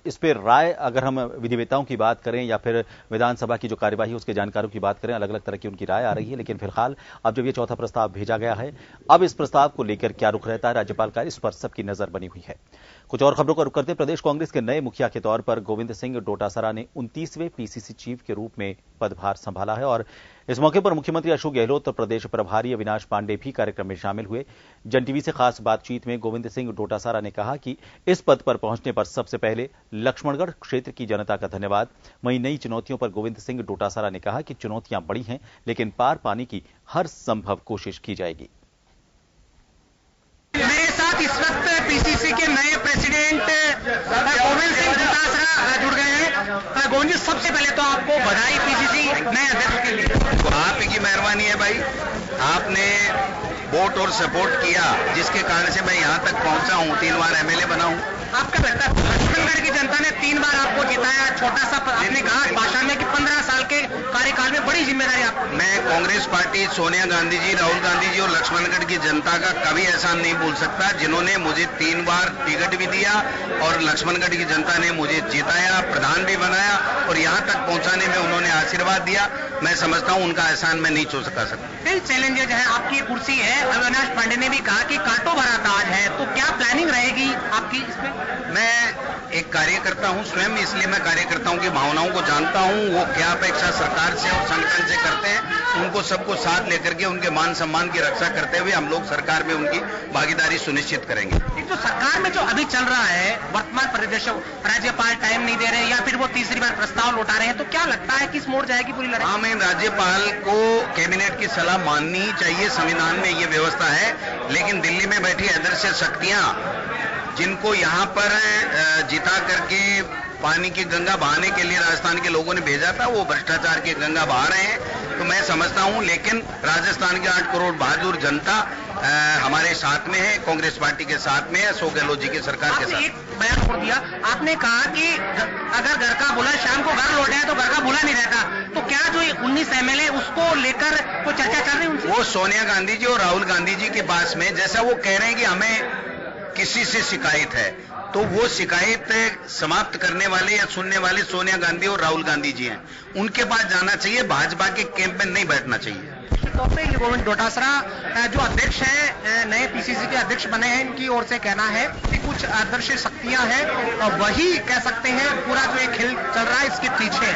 इस पर राय अगर हम विधिवेताओं की बात करें या फिर विधानसभा की जो कार्यवाही उसके जानकारों की बात करें, अलग अलग तरह की उनकी राय आ रही है। लेकिन फिलहाल अब जब ये चौथा प्रस्ताव भेजा गया है, अब इस प्रस्ताव को लेकर क्या रुख रहता है राज्यपाल का, इस पर सबकी नजर बनी हुई है। कुछ और खबरों का रुख करते प्रदेश कांग्रेस के नए मुखिया के तौर पर गोविंद सिंह डोटासरा ने 29वें पीसीसी चीफ के रूप में पदभार संभाला है और इस मौके पर मुख्यमंत्री अशोक गहलोत और प्रदेश प्रभारी अविनाश पांडे भी कार्यक्रम में शामिल हुए। जन टीवी से खास बातचीत में गोविंद सिंह डोटासरा ने कहा कि इस पद पर पहुंचने पर सबसे पहले लक्ष्मणगढ़ क्षेत्र की जनता का धन्यवाद। वहीं नई चुनौतियों पर गोविंद सिंह डोटासरा ने कहा कि चुनौतियां बड़ी हैं, लेकिन पार पाने की हर संभव कोशिश की जाएगी। मेरे साथ इस वक्त पीसीसी के नए प्रेसिडेंट गोविंद सिंह डोटासरा जुड़ गए हैं। गोविंद जी, सबसे पहले तो आपको बधाई पीसीसी नए अध्यक्ष के लिए। आप ही की मेहरबानी है भाई, आपने वोट और सपोर्ट किया जिसके कारण से मैं यहां तक पहुंचा हूं, 3 बार एमएलए बना हूं। आपका लगता है लक्ष्मणगढ़ की जनता ने 3 बार आपको जिताया, छोटा सा आपने कहा भाषण में कि 15 साल के कार्यकाल में बड़ी जिम्मेदारी आपको। मैं कांग्रेस पार्टी, सोनिया गांधी जी, राहुल गांधी जी और लक्ष्मणगढ़ की जनता का कभी एहसान नहीं भूल सकता, जिन्होंने मुझे 3 बार टिकट भी दिया और लक्ष्मणगढ़ की जनता ने मुझे जिताया, प्रधान भी बनाया और यहां तक पहुंचाने में उन्होंने आशीर्वाद दिया। मैं समझता हूं उनका एहसान मैं नहीं चुका सकता। कई चैलेंजेज है, आपकी कुर्सी है, अविनाश पांडे ने भी कहा कि कांटों भरा ताज है, तो क्या प्लानिंग रहेगी आपकी इसमें? मैं एक कार्यकर्ता हूं स्वयं, इसलिए मैं कार्यकर्ताओं की भावनाओं को जानता हूं, वो क्या अपेक्षा सरकार से और संगठन से करते हैं, उनको सबको साथ लेकर के उनके मान सम्मान की रक्षा करते हुए हम लोग सरकार में उनकी भागीदारी सुनिश्चित करेंगे। तो सरकार में जो अभी चल रहा है वर्तमान परिदृश्य, राज्यपाल टाइम नहीं दे रहे या फिर वो तीसरी बार प्रस्ताव लौटा रहे हैं, तो क्या लगता है किस मोड़ जाएगी पूरी लड़ाई? हाँ, मैं राज्यपाल को कैबिनेट की सलाह माननी ही चाहिए, संविधान में ये व्यवस्था है, लेकिन दिल्ली में बैठी अदृश्य शक्तियां जिनको यहां पर जिता करके पानी की गंगा बहाने के लिए राजस्थान के लोगों ने भेजा था, वो भ्रष्टाचार की गंगा बहा रहे हैं। तो मैं समझता हूं, लेकिन राजस्थान की 8 करोड़ बहादुर जनता हमारे साथ में है, कांग्रेस पार्टी के साथ में है, अशोक गहलोत जी की सरकार के साथ। एक बयान छोड़ दिया, आपने कहा कि अगर घर का भूला शाम को घर लौटा है तो घर का भूला नहीं रहता, तो क्या जो 19 एमएलए उसको लेकर कोई चर्चा चल रही है? वो सोनिया गांधी जी और राहुल गांधी जी के पास में, जैसा वो कह रहे हैं कि हमें किसी से शिकायत है, तो वो शिकायत समाप्त करने वाले या सुनने वाले सोनिया गांधी और राहुल गांधी जी हैं, उनके पास जाना चाहिए, भाजपा के कैंप में नहीं बैठना चाहिए। तौर पे गोविंद डोटासरा जो अध्यक्ष है, नए पीसीसी के अध्यक्ष बने हैं, इनकी ओर से कहना है कि कुछ आदर्श शक्तियां हैं और वही कह सकते हैं पूरा जो ये खेल चल रहा है इसके पीछे।